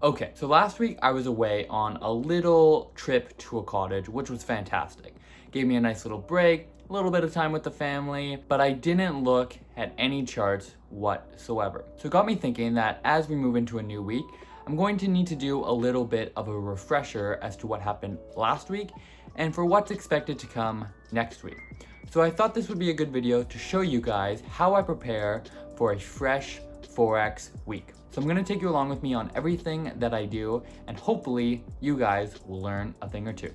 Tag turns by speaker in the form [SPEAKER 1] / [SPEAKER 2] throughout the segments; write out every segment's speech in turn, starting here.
[SPEAKER 1] Okay, so last week I was away on a little trip to a cottage, which was fantastic. Gave me a nice little break, a little bit of time with the family, but I didn't look at any charts whatsoever. So it got me thinking that as we move into a new week, I'm going to need to do a little bit of a refresher as to what happened last week and for what's expected to come next week. So I thought this would be a good video to show you guys how I prepare for a fresh Forex week. So I'm gonna take you along with me on everything that I do, and hopefully you guys will learn a thing or two.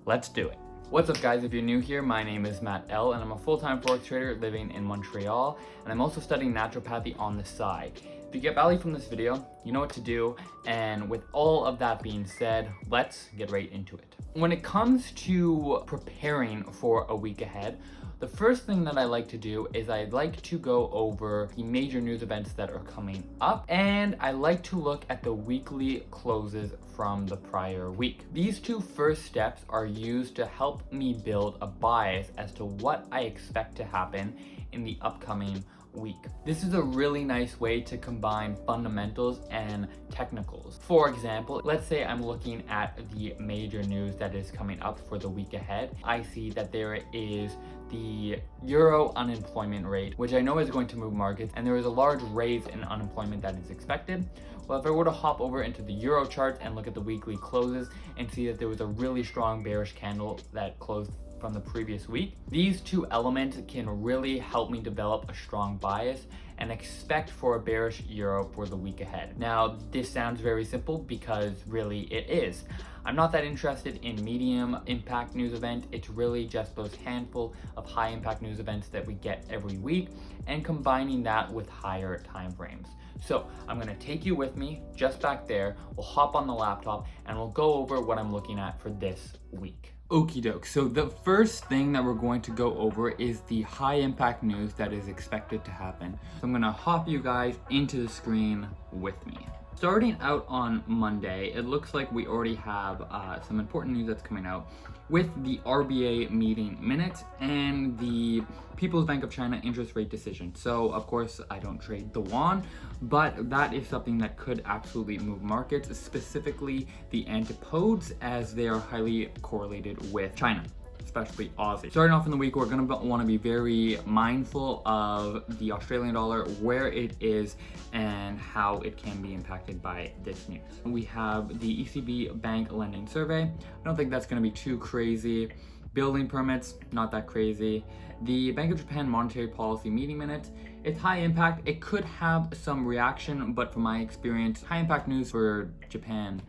[SPEAKER 1] Let's do it. What's up guys, if you're new here, my name is Matt L and I'm a full-time Forex trader living in Montreal, and I'm also studying naturopathy on the side. If you get value from this video, you know what to do, and with all of that being said, let's get right into it. When it comes to preparing for a week ahead, the first thing that I like to do is I like to go over the major news events that are coming up, and I like to look at the weekly closes from the prior week. These two first steps are used to help me build a bias as to what I expect to happen in the upcoming week. This is a really nice way to combine fundamentals and technicals. For example, let's say I'm looking at the major news that is coming up for the week ahead. I see that there is the Euro unemployment rate, which I know is going to move markets, and there is a large raise in unemployment that is expected. Well, if I were to hop over into the Euro chart and look at the weekly closes and see that there was a really strong bearish candle that closed from the previous week, these two elements can really help me develop a strong bias and expect for a bearish euro for the week ahead. Now, this sounds very simple because really it is. I'm not that interested in medium impact news event. It's really just those handful of high impact news events that we get every week and combining that with higher time frames. So I'm gonna take you with me just back there. We'll hop on the laptop and we'll go over what I'm looking at for this week. Okie doke. So the first thing that we're going to go over is the high impact news that is expected to happen. So I'm gonna hop you guys into the screen with me. Starting out on Monday, it looks like we already have some important news that's coming out with the RBA meeting minutes and the People's Bank of China interest rate decision. So of course I don't trade the yuan, but that is something that could absolutely move markets, specifically the antipodes, as they are highly correlated with China, especially Aussie. Starting off in the week, we're gonna want to be very mindful of the Australian dollar, where it is and how it can be impacted by this news. We have the ECB bank lending survey. I don't think that's gonna be too crazy. Building permits, not that crazy. The Bank of Japan monetary policy meeting minutes, it's high impact. It could have some reaction, but from my experience, high impact news for Japan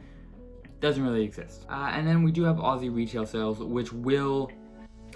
[SPEAKER 1] doesn't really exist. And then we do have Aussie retail sales, which will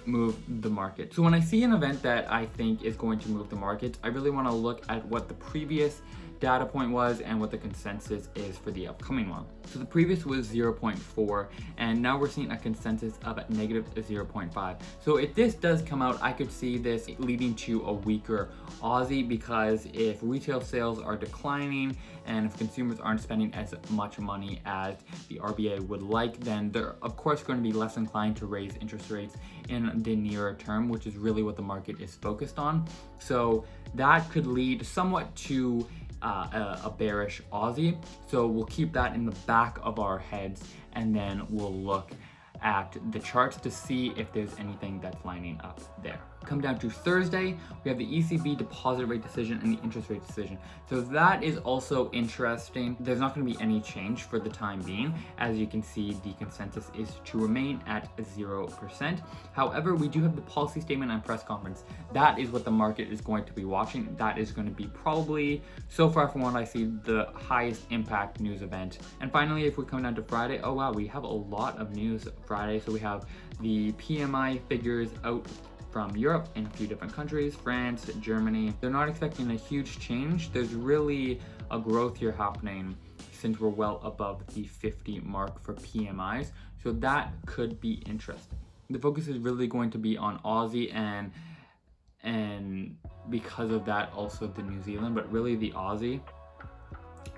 [SPEAKER 1] move the market. So when I see an event that I think is going to move the market, I really want to look at what the previous data point was and what the consensus is for the upcoming one. So the previous was 0.4, and now we're seeing a consensus of negative 0.5. So if this does come out, I could see this leading to a weaker Aussie, because if retail sales are declining and if consumers aren't spending as much money as the RBA would like, then they're of course going to be less inclined to raise interest rates in the nearer term, which is really what the market is focused on. So that could lead somewhat to a bearish Aussie. So we'll keep that in the back of our heads, and then we'll look at the charts to see if there's anything that's lining up there. Come down to Thursday, we have the ECB deposit rate decision and the interest rate decision. So that is also interesting. There's not going to be any change for the time being. As you can see, the consensus is to remain at 0%. However, we do have the policy statement and press conference. That is what the market is going to be watching. That is going to be probably, so far from what I see, the highest impact news event. And finally, if we come down to Friday, oh wow, we have a lot of news Friday. So we have the PMI figures out from Europe in a few different countries, France, Germany. They're not expecting a huge change. There's really a growth here happening since we're well above the 50 mark for PMIs. So that could be interesting. The focus is really going to be on Aussie and because of that also the New Zealand, but really the Aussie.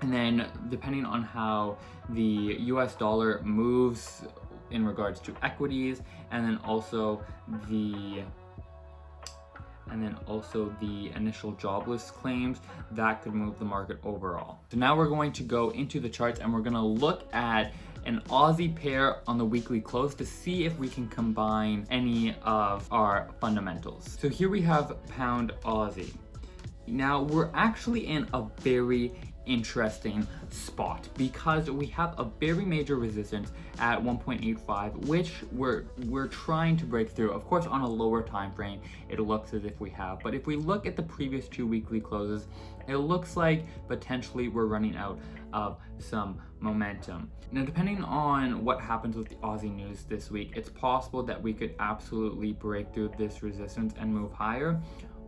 [SPEAKER 1] And then depending on how the US dollar moves in regards to equities, and then also the and then also the initial jobless claims that could move the market overall. So now we're going to go into the charts and we're going to look at an Aussie pair on the weekly close to see if we can combine any of our fundamentals. So here we have pound Aussie. Now we're actually in a very interesting spot because we have a very major resistance at 1.85, which we're trying to break through. Of course, on a lower time frame, it looks as if we have, but if we look at the previous 2 weekly closes, it looks like potentially we're running out of some momentum. Now, depending on what happens with the Aussie news this week, it's possible that we could absolutely break through this resistance and move higher,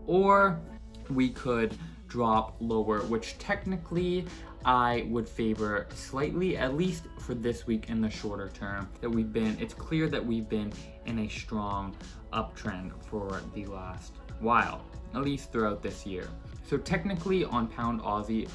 [SPEAKER 1] or we could drop lower, which technically I would favor slightly, at least for this week in the shorter term, that it's clear that we've been in a strong uptrend for the last while, at least throughout this year. So technically on pound Aussie,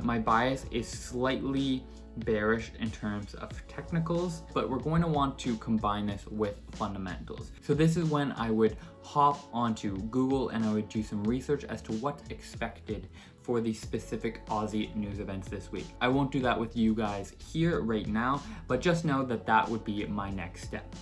[SPEAKER 1] my bias is slightly bearish in terms of technicals, but we're going to want to combine this with fundamentals. So this is when I would hop onto Google and I would do some research as to what's expected for the specific Aussie news events this week. I won't do that with you guys here right now, but just know that that would be my next step.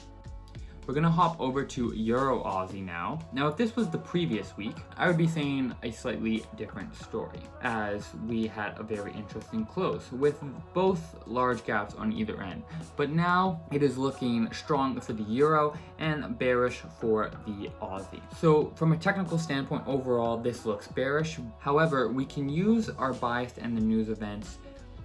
[SPEAKER 1] We're gonna hop over to Euro Aussie now. Now, if this was the previous week, I would be saying a slightly different story, as we had a very interesting close with both large gaps on either end. But now it is looking strong for the Euro and bearish for the Aussie. So from a technical standpoint, overall, this looks bearish. However, we can use our bias and the news events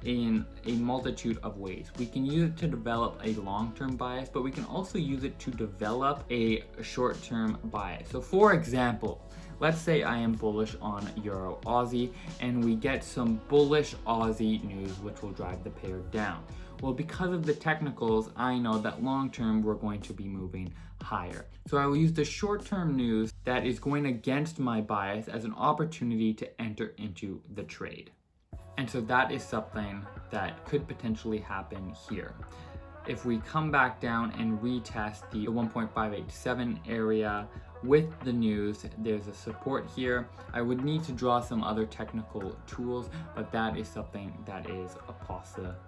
[SPEAKER 1] in a multitude of ways. We can use it to develop a long-term bias, but we can also use it to develop a short-term bias. So for example, let's say I am bullish on Euro Aussie and we get some bullish Aussie news which will drive the pair down. Well, because of the technicals, I know that long-term we're going to be moving higher. So I will use the short-term news that is going against my bias as an opportunity to enter into the trade. And so that is something that could potentially happen here. If we come back down and retest the 1.587 area with the news, there's a support here. I would need to draw some other technical tools, but that is something that is a possibility.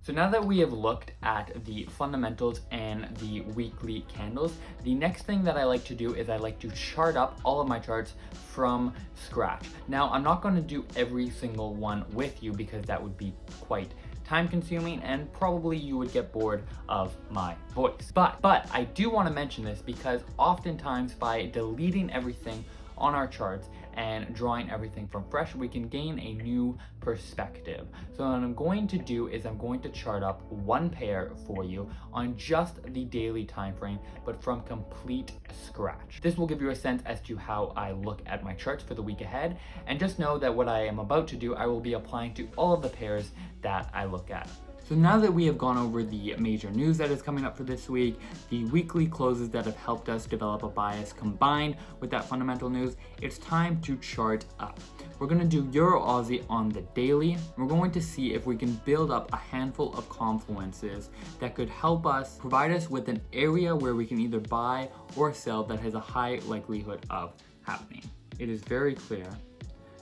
[SPEAKER 1] So now that we have looked at the fundamentals and the weekly candles, the next thing that I like to do is I like to chart up all of my charts from scratch. Now, I'm not going to do every single one with you because that would be quite time consuming and probably you would get bored of my voice. But I do want to mention this because oftentimes by deleting everything on our charts and drawing everything from fresh, we can gain a new perspective. So what I'm going to do is I'm going to chart up one pair for you on just the daily time frame, but from complete scratch. This will give you a sense as to how I look at my charts for the week ahead, and just know that what I am about to do, I will be applying to all of the pairs that I look at. So now that we have gone over the major news that is coming up for this week, the weekly closes that have helped us develop a bias combined with that fundamental news, it's time to chart up. We're going to do Euro Aussie on the daily. We're going to see if we can build up a handful of confluences that could help us, provide us with an area where we can either buy or sell that has a high likelihood of happening. It is very clear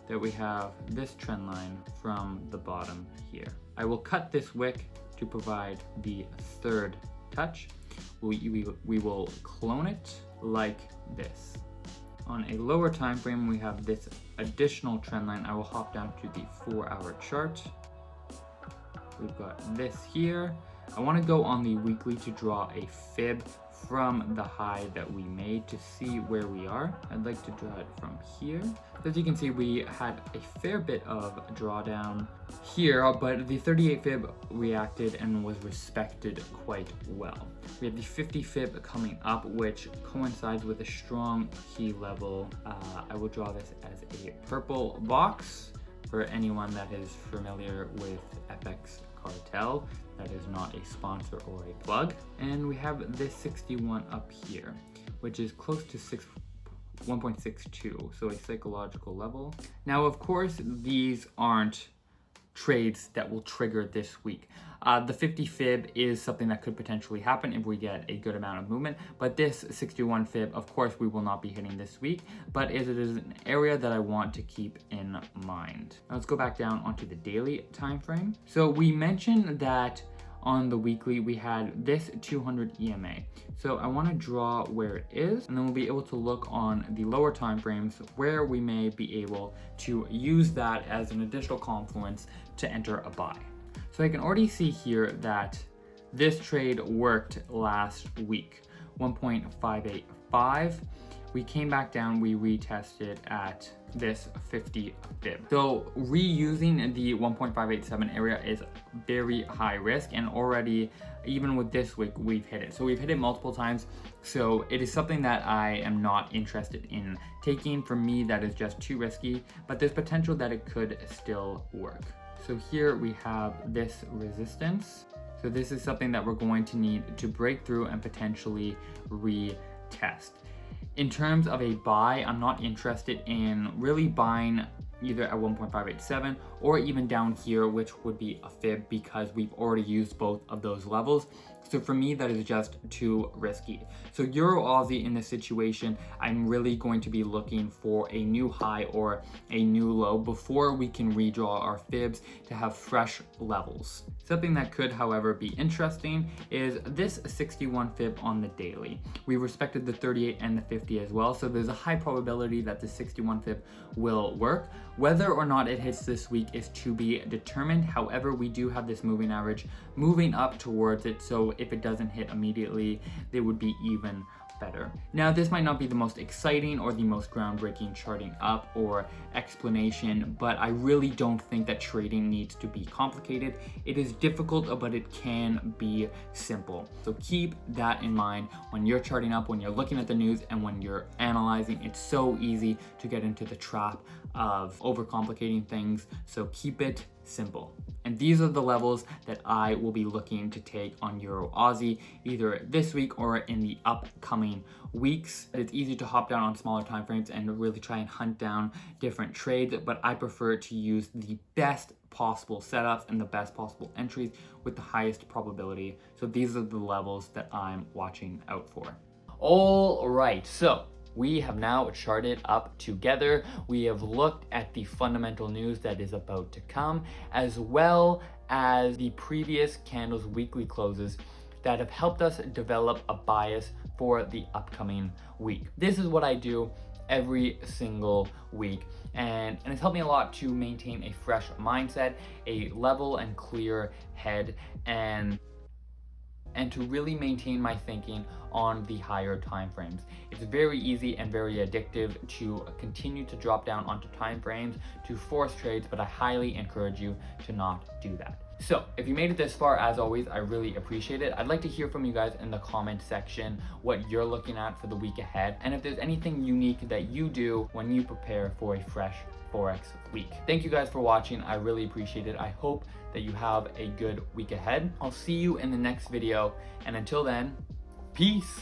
[SPEAKER 1] that we have this trend line from the bottom here. I will cut this wick to provide the third touch. We will clone it like this. On a lower time frame, we have this additional trend line. I will hop down to the 4-hour chart. We've got this here. I want to go on the weekly to draw a fib from the high that we made to see where we are. I'd like to draw it from here. As you can see, we had a fair bit of drawdown here, but the 38 fib reacted and was respected quite well. We have the 50 fib coming up, which coincides with a strong key level. I will draw this as a purple box for anyone that is familiar with FX Cartel. That is not a sponsor or a plug. And we have this 61 up here, which is close to 1.62, so a psychological level. Now, of course, these aren't trades that will trigger this week. The 50 fib is something that could potentially happen if we get a good amount of movement, but this 61 fib, of course, we will not be hitting this week, but it is an area that I want to keep in mind. Now let's go back down onto the daily time frame. So we mentioned that on the weekly we had this 200 EMA. So I want to draw where it is, and then we'll be able to look on the lower time frames where we may be able to use that as an additional confluence to enter a buy. So I can already see here that this trade worked last week, 1.585. We came back down, we retested at this 50 fib. So reusing the 1.587 area is very high risk, and already even with this week we've hit it. So we've hit it multiple times. So it is something that I am not interested in taking. For me, that is just too risky, but there's potential that it could still work. So here we have this resistance. So this is something that we're going to need to break through and potentially retest. In terms of a buy, I'm not interested in really buying either at 1.587 or even down here, which would be a fib, because we've already used both of those levels. So for me, that is just too risky. So Euro Aussie in this situation, I'm really going to be looking for a new high or a new low before we can redraw our fibs to have fresh levels. Something that could, however, be interesting is this 61 fib on the daily. We respected the 38 and the 50 as well, so there's a high probability that the 61 fib will work. Whether or not it hits this week is to be determined. However, we do have this moving average moving up towards it, so if it doesn't hit immediately, they would be even better. Now, this might not be the most exciting or the most groundbreaking charting up or explanation, but I really don't think that trading needs to be complicated. It is difficult, but it can be simple. So keep that in mind when you're charting up, when you're looking at the news, and when you're analyzing. It's so easy to get into the trap of overcomplicating things, so keep it simple. And these are the levels that I will be looking to take on Euro Aussie, either this week or in the upcoming weeks. It's easy to hop down on smaller time frames and really try and hunt down different trades, but I prefer to use the best possible setups and the best possible entries with the highest probability. So these are the levels that I'm watching out for. All right, so we have now charted up together. We have looked at the fundamental news that is about to come, as well as the previous candles' weekly closes that have helped us develop a bias for the upcoming week. This is what I do every single week, and it's helped me a lot to maintain a fresh mindset, a level and clear head, and to really maintain my thinking on the higher time frames. It's very easy and very addictive to continue to drop down onto time frames to force trades, but I highly encourage you to not do that. So if you made it this far, as always, I really appreciate it. I'd like to hear from you guys in the comment section what you're looking at for the week ahead, and if there's anything unique that you do when you prepare for a fresh Forex week. Thank you guys for watching. I really appreciate it. I hope that you have a good week ahead. I'll see you in the next video, and until then, peace.